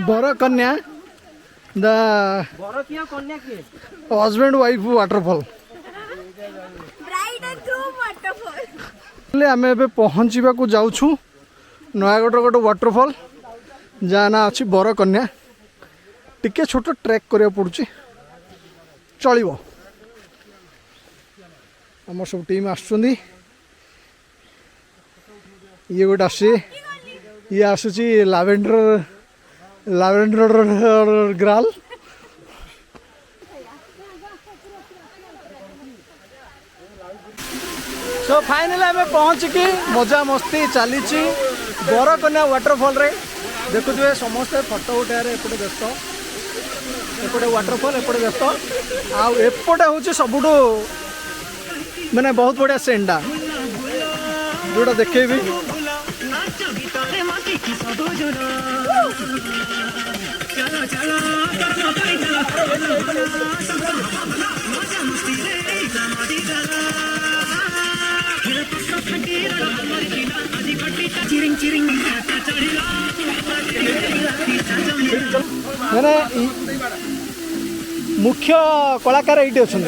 बर कन्या the husband wife waterfall आम ए पहुँचा जाऊँ नयागढ़ गोटे वाटरफॉल जहाँ ना अच्छी बर कन्या टिके छोट ट्रेक करा पड़ुची चलो आम सब टीम आसुँच ये गोटे आस ये आसूची लावेंडर ग्राल सो फाइनल आम पहुँचिकी मजा मस्ती चली बरकन्या वाटरफॉल रे देखुए समस्ते फोटो उठारे एपटे व्यस्त एपटे वाटरफॉल एपटे व्यस्त आउटे हूँ सबुठ माने बहुत बढ़िया सेंडा जोटा देखेबी मैंने मुख्य कलाकार ये अच्छा